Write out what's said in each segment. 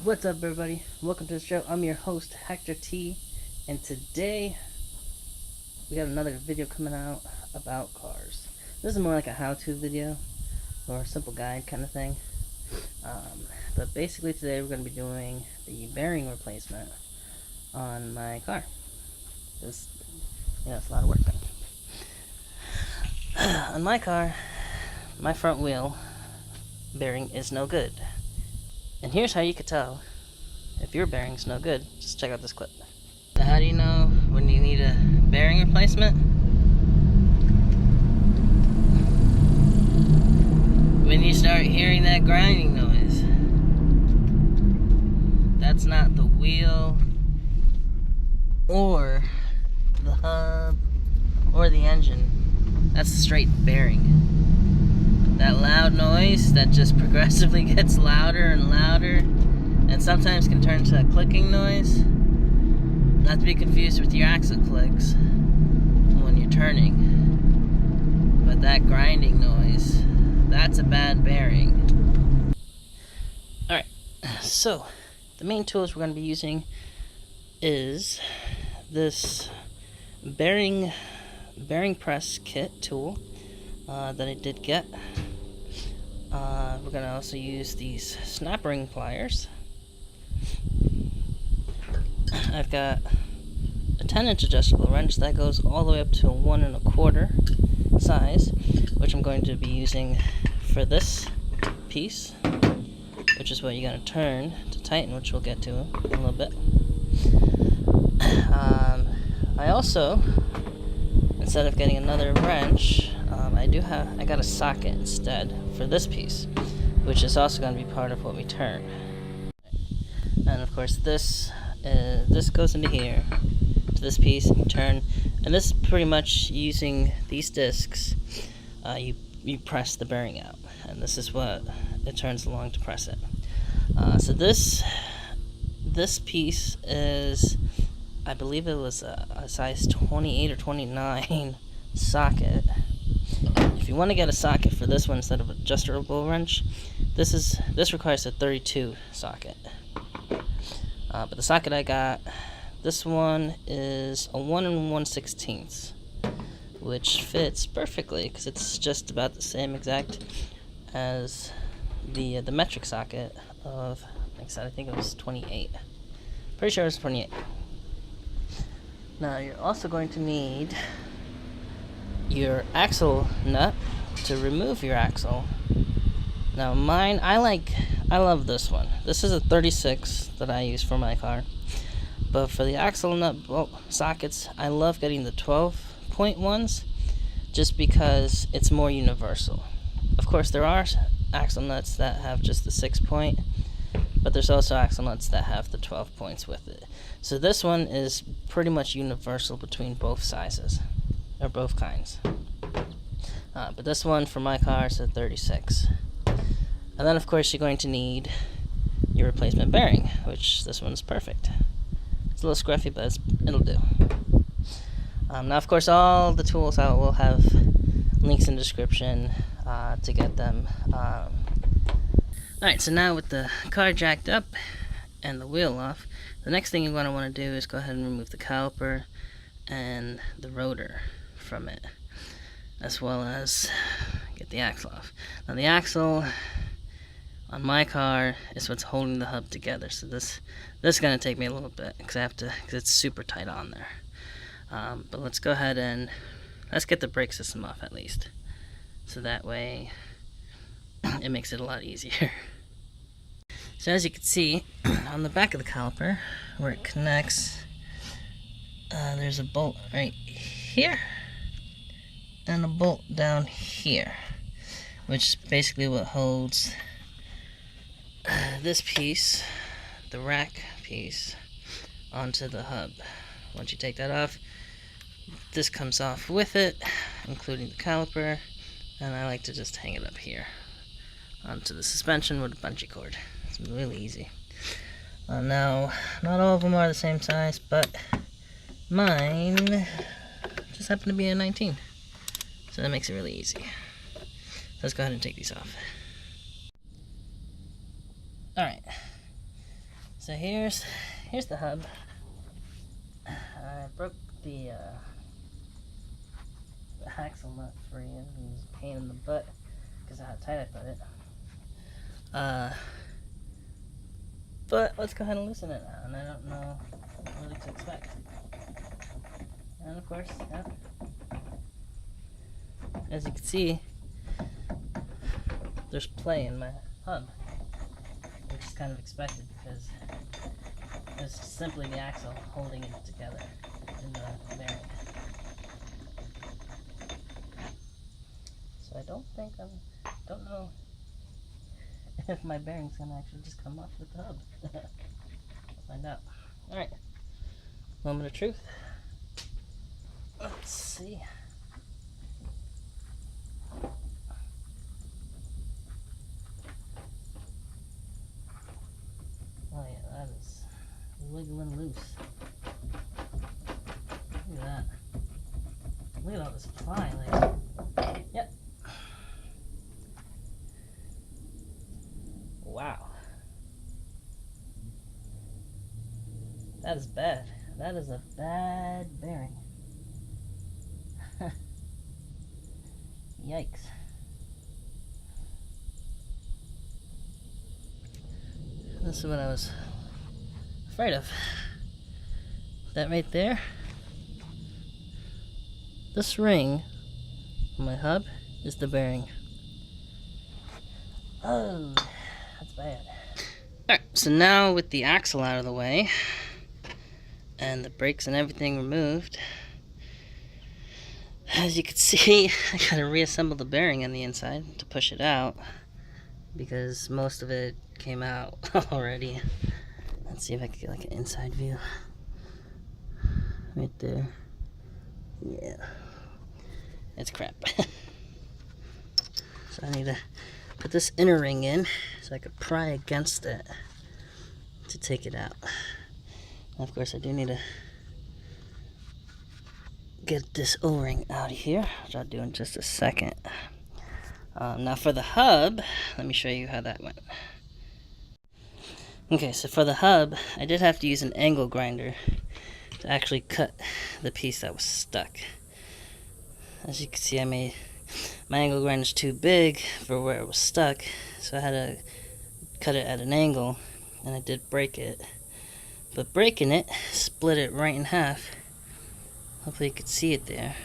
What's up, everybody? Welcome to the show. I'm your host, Hector T, and today we got another video coming out about cars. This is more like a how-to video or a simple guide kind of thing. But basically today we're going to be doing the bearing replacement on my car. It's a lot of work. On my car, my front wheel bearing is no good. And here's how you could tell if your bearing's no good. Just check out this clip. How do you know when you need a bearing replacement? When you start hearing that grinding noise. That's not the wheel or the hub or the engine. That's a straight bearing. That loud noise that just progressively gets louder and louder and sometimes can turn to a clicking noise. Not to be confused with your axle clicks when you're turning. But that grinding noise, that's a bad bearing. Alright, so the main tools we're going to be using is this bearing press kit tool that I did get. We're going to also use these snap ring pliers. I've got a 10-inch adjustable wrench that goes all the way up to a 1 1/4 size, which I'm going to be using for this piece, which is what you're going to turn to tighten, which we'll get to in a little bit. I also, instead of getting another wrench, I got a socket instead for this piece, which is also going to be part of what we turn. And of course this goes into here to this piece and you turn, and this is pretty much using these discs. You press the bearing out, and this is what it turns along to press it. So this piece is, I believe it was a size 28 or 29 socket. If you want to get a socket for this one instead of an adjustable wrench, this requires a 32 socket. But the socket I got, this one is a 1 1/16, which fits perfectly because it's just about the same exact as the metric socket of, like I said, I think it was 28. Pretty sure it was 28. Now you're also going to need your axle nut to remove your axle. Now mine, I love this one. This is a 36 that I use for my car. But for the axle nut bolt sockets, I love getting the 12-point ones just because it's more universal. Of course, there are axle nuts that have just the 6-point, but there's also axle nuts that have the 12 points with it. So this one is pretty much universal between both sizes, or both kinds. But this one for my car is a 36. And then of course you're going to need your replacement bearing, which this one's perfect. It's a little scruffy, but it'll do. Now of course all the tools I will have links in the description to get them. Alright, so now with the car jacked up and the wheel off, the next thing you're going to want to do is go ahead and remove the caliper and the rotor from it, as well as get the axle off. Now the axle on my car is what's holding the hub together, so this is going to take me a little bit because it's super tight on there. But let's go ahead and let's get the brake system off at least, so that way it makes it a lot easier. So as you can see on the back of the caliper where it connects, there's a bolt right here and a bolt down here, which is basically what holds this piece, the rack piece, onto the hub. Once you take that off, this comes off with it, including the caliper, and I like to just hang it up here onto the suspension with a bungee cord. It's really easy. Now, not all of them are the same size, but mine just happened to be a 19, so that makes it really easy. Let's go ahead and take these off. Alright, So here's the hub. I broke the axle nut free, and it was a pain in the butt because of how tight I put it. But let's go ahead and loosen it now, and I don't know what to expect. And of course, yeah, as you can see, there's play in my hub, which is kind of expected because it's simply the axle holding it together in the bearing. So I don't know if my bearing's gonna actually just come off with the hub. We'll find out. Alright, moment of truth. Let's see. Oh yeah, that is wiggling loose. Look at that. Look at all this ply, like, yep. Wow. That is bad. That is a bad bearing. Yikes. This is what I was afraid of. That right there. This ring on my hub is the bearing. Oh, that's bad. Alright, so now with the axle out of the way and the brakes and everything removed, as you can see, I gotta reassemble the bearing on the inside to push it out because most of it came out already. Let's see if I can get like an inside view. Right there. Yeah. It's crap. So I need to put this inner ring in so I could pry against it to take it out. And of course I do need to get this O-ring out of here, which I'll do in just a second. Now for the hub, let me show you how that went. Okay, so for the hub, I did have to use an angle grinder to actually cut the piece that was stuck. As you can see, my angle grinder's too big for where it was stuck, so I had to cut it at an angle, and I did break it. But breaking it split it right in half. Hopefully you could see it there.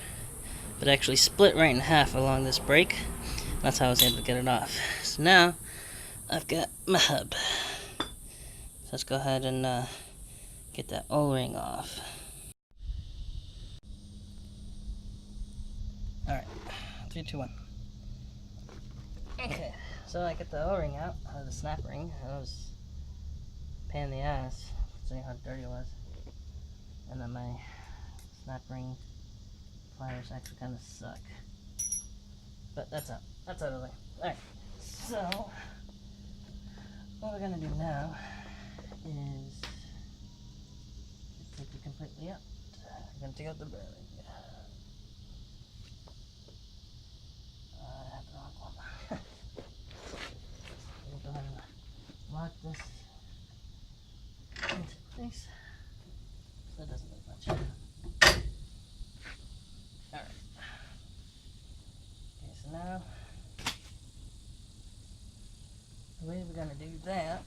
But it actually split right in half along this break. That's how I was able to get it off. So now I've got my hub. So let's go ahead and get that O-ring off. Alright, 3, 2, 1. Okay, so I get the O-ring out of the snap ring. That was a pain in the ass, considering how dirty it was. And then my snap ring pliers actually kind of suck. But that's out. That's out of the way. Alright, so what we're going to do now is take it completely out. I'm going to take out the bearing. I have the wrong one. We'll go ahead and lock this into place. So it doesn't move much. Alright. Okay, so now the way we're going to do that,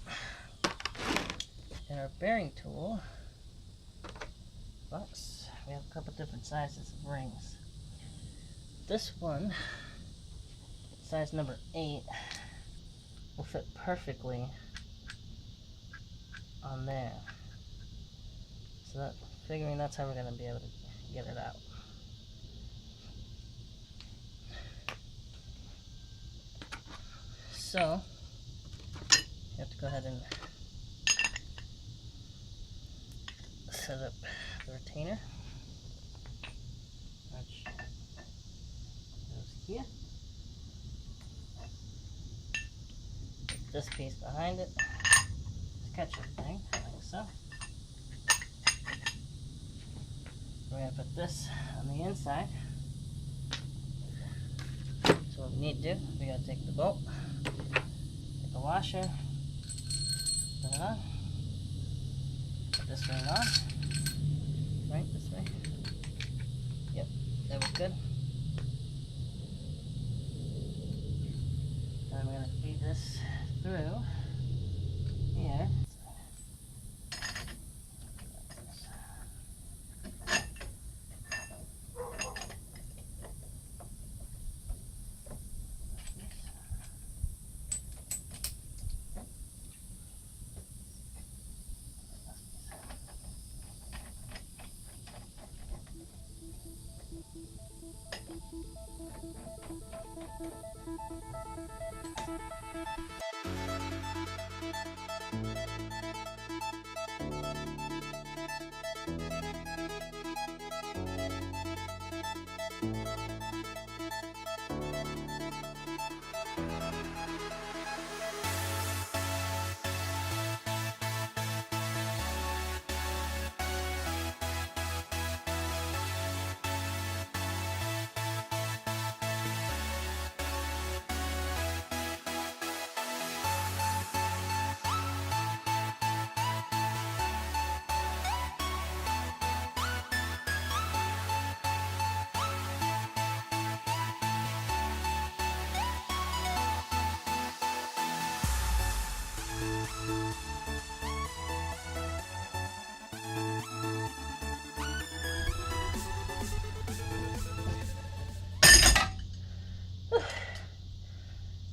in our bearing tool box, we have a couple different sizes of rings. This one, size number 8, will fit perfectly on there. So figuring that's how we're going to be able to get it out. So you have to go ahead and set up the retainer, which goes here. Put this piece behind it to catch everything, like so. We're going to put this on the inside. So what we need to do, we got to take the bolt, take the washer, put it on, this ring on. Right, this way. Yep, that was good. And I'm going to feed this through here.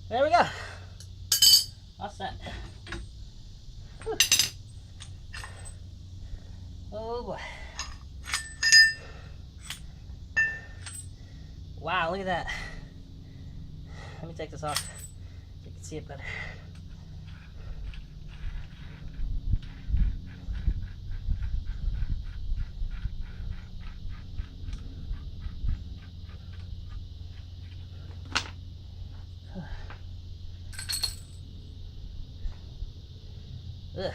There we go. All set. Whew. Oh boy. Wow, look at that. Let me take this off so you can see it better. Ugh,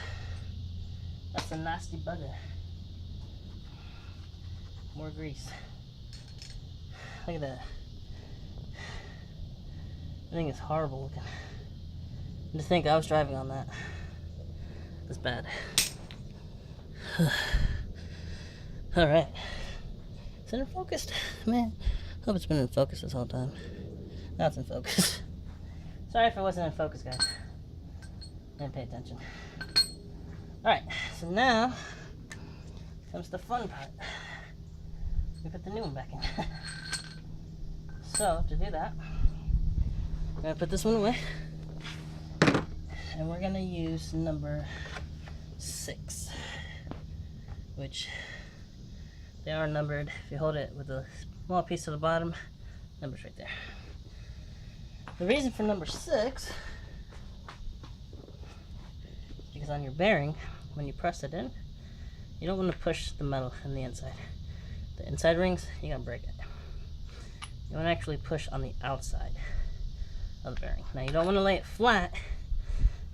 that's a nasty bugger. More grease. Look at that. I think it's horrible looking. And to think I was driving on that. That's bad. Alright. Is it in focus? Man, hope it's been in focus this whole time. Now it's in focus. Sorry if it wasn't in focus, guys. Didn't pay attention. Alright, so now comes the fun part. We put the new one back in. So, to do that, we're going to put this one away. And we're going to use number 6. Which, they are numbered. If you hold it with a small piece to the bottom, number's right there. The reason for number 6 is because on your bearing, when you press it in, you don't want to push the metal in the inside. The inside rings, you're going to break it. You want to actually push on the outside of the bearing. Now you don't want to lay it flat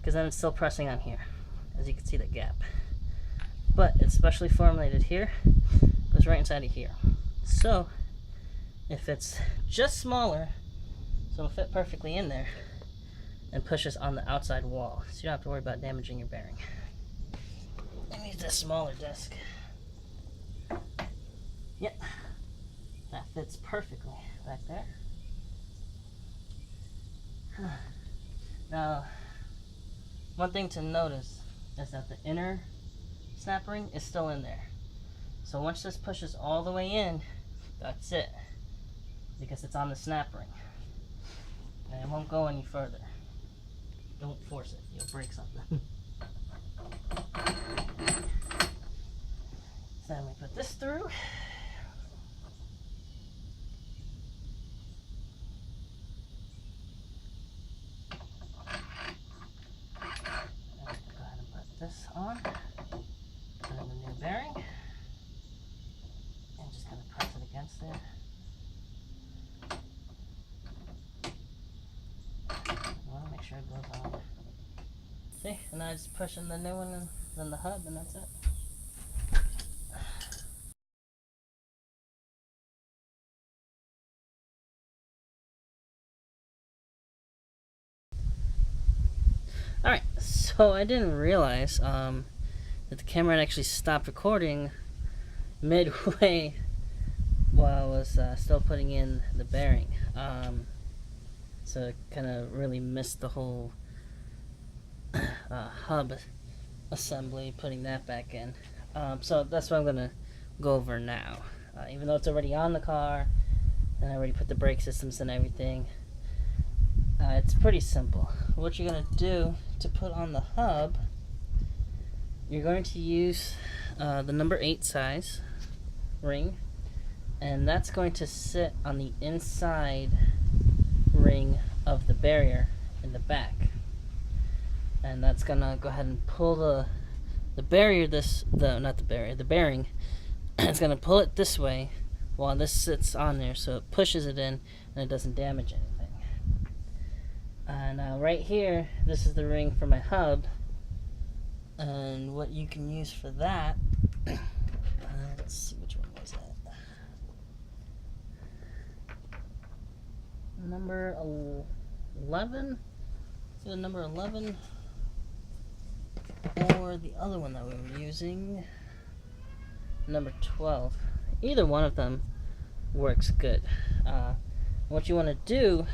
because then it's still pressing on here. As you can see, the gap. But it's specially formulated here. It goes right inside of here. So if it's just smaller, so it'll fit perfectly in there and pushes on the outside wall. So you don't have to worry about damaging your bearing. I need this smaller disc. Yep, that fits perfectly back there. Now, one thing to notice is that the inner snap ring is still in there. So once this pushes all the way in, that's it, because it's on the snap ring. And it won't go any further. Don't force it, you'll break something. So then we put this through. Go ahead and put this on. Put in the new bearing. And just kind of press it against there. I want to make sure it goes on. See, and I just push in the new one and then the hub, and that's it. Alright, so I didn't realize that the camera had actually stopped recording midway while I was still putting in the bearing. So it kind of really missed the whole hub assembly, putting that back in. So that's what I'm going to go over now. Even though it's already on the car, and I already put the brake systems and everything, it's pretty simple. What you're going to do to put on the hub, you're going to use the number 8 size ring, and that's going to sit on the inside ring of the barrier in the back. And that's going to go ahead and pull the bearing, it's going to pull it this way while this sits on there, so it pushes it in and it doesn't damage anything. Now right here, this is the ring for my hub, and what you can use for that, let's see, which one was that? Number 11? Is it number 11? Or the other one that we were using, number 12. Either one of them works good. What you want to do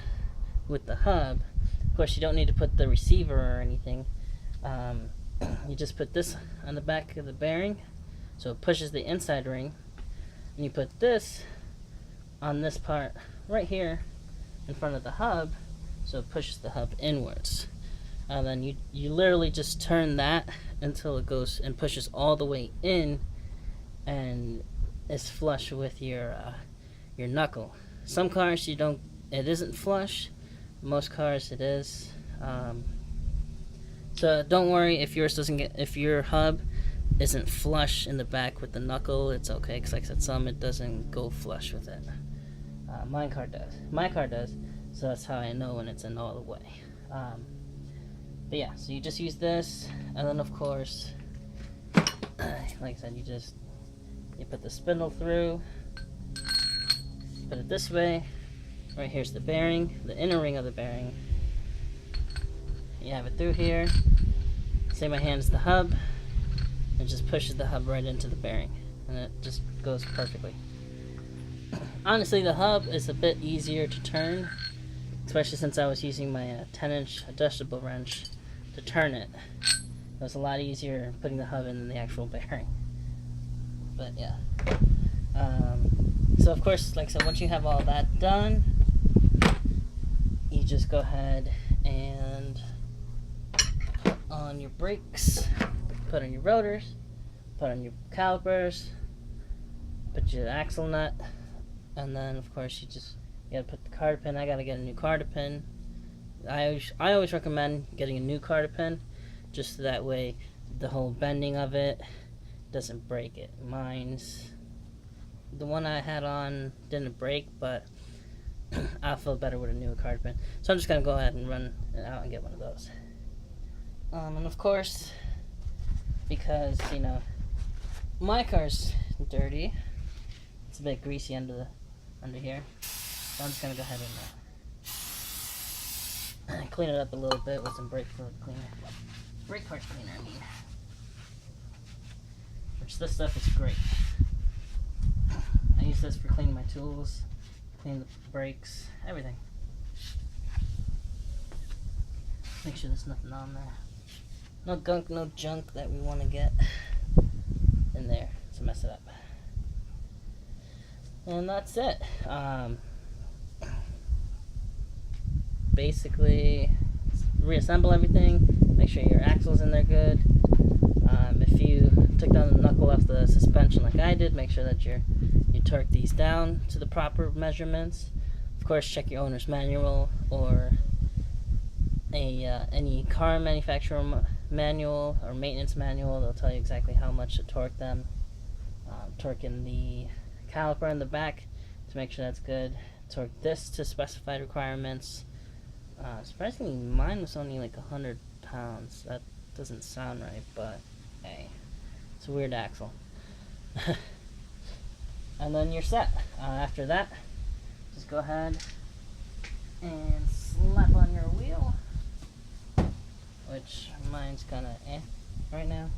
with the hub, of course you don't need to put the receiver or anything. You just put this on the back of the bearing, so it pushes the inside ring, and you put this on this part right here in front of the hub, so it pushes the hub inwards. And then you literally just turn that until it goes and pushes all the way in and is flush with your knuckle. Some cars it isn't flush. Most cars it is. So don't worry if if your hub isn't flush in the back with the knuckle. It's okay, because like I said, some it doesn't go flush with it. My car does. So that's how I know when it's in all the way. But yeah, so you just use this, and then of course, like I said, you put the spindle through, put it this way. Right here's the bearing, the inner ring of the bearing. You have it through here. Say my hand's the hub. It just pushes the hub right into the bearing, and it just goes perfectly. Honestly, the hub is a bit easier to turn, especially since I was using my 10-inch adjustable wrench to turn it. It was a lot easier putting the hub in than the actual bearing. But yeah. So of course, like I said, once you have all that done, you just go ahead and put on your brakes, put on your rotors, put on your calipers, put your axle nut, and then of course you gotta put the carter pin. I gotta get a new carter pin. I always recommend getting a new carter pin, just so that way the whole bending of it doesn't break it. The one I had on didn't break, but I'll feel better with a new carter pin. So I'm just gonna go ahead and run it out and get one of those. And of course, because my car's dirty, it's a bit greasy under here. So I'm just gonna go ahead and clean it up a little bit with some brake parts cleaner. Which this stuff is great. I use this for cleaning my tools, clean the brakes, everything. Make sure there's nothing on there. No gunk, no junk that we want to get in there to mess it up. And that's it. Basically, reassemble everything, make sure your axle's in there good. If you took down the knuckle off the suspension like I did, make sure that you torque these down to the proper measurements. Of course, check your owner's manual or any car manufacturer manual or maintenance manual. They'll tell you exactly how much to torque them. Torquing the caliper in the back to make sure that's good. Torque this to specified requirements. Surprisingly, mine was only like 100 pounds. That doesn't sound right, but hey, it's a weird axle. And then you're set. After that, just go ahead and slap on your wheel, which mine's kind of right now.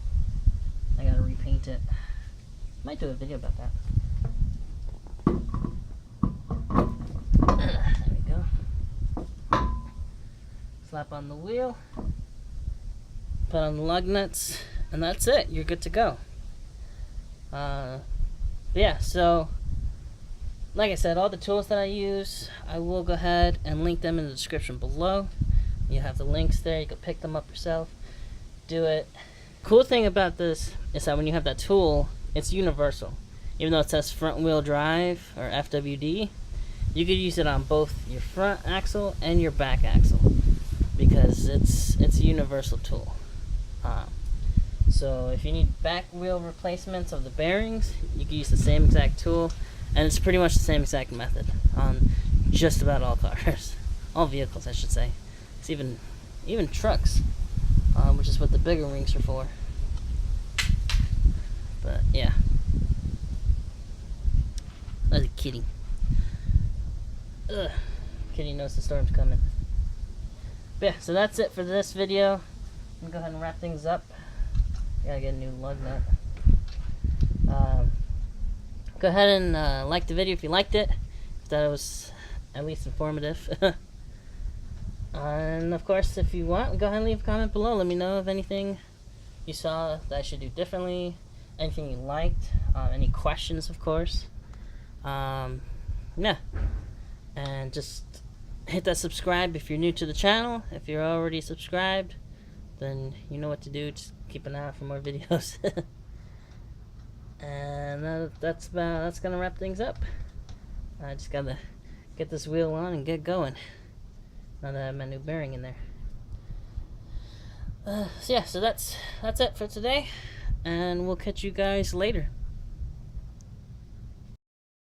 I gotta repaint it. Might do a video about that. There we go. Slap on the wheel, put on the lug nuts, and that's it. You're good to go. Yeah, so like I said, all the tools that I use, I will go ahead and link them in the description below. You have the links there. You can pick them up yourself. Do it. Cool thing about this is that when you have that tool, it's universal. Even though it says front wheel drive or FWD, you could use it on both your front axle and your back axle because it's a universal tool. So if you need back wheel replacements of the bearings, you can use the same exact tool, and it's pretty much the same exact method on just about all cars, all vehicles, I should say. It's even trucks, which is what the bigger rings are for. But yeah, that's a kitty. Ugh, kitty knows the storm's coming. But yeah, so that's it for this video. I'm gonna go ahead and wrap things up. Gotta get a new lug nut. Go ahead and like the video if you liked it. If that was at least informative. And of course, if you want, go ahead and leave a comment below. Let me know of anything you saw that I should do differently, anything you liked, any questions, of course. Yeah, and just hit that subscribe if you're new to the channel. If you're already subscribed, then you know what to do. Just keep an eye out for more videos. And that's gonna wrap things up. I just gotta get this wheel on and get going. Now that I have my new bearing in there. So yeah, so that's it for today, and we'll catch you guys later.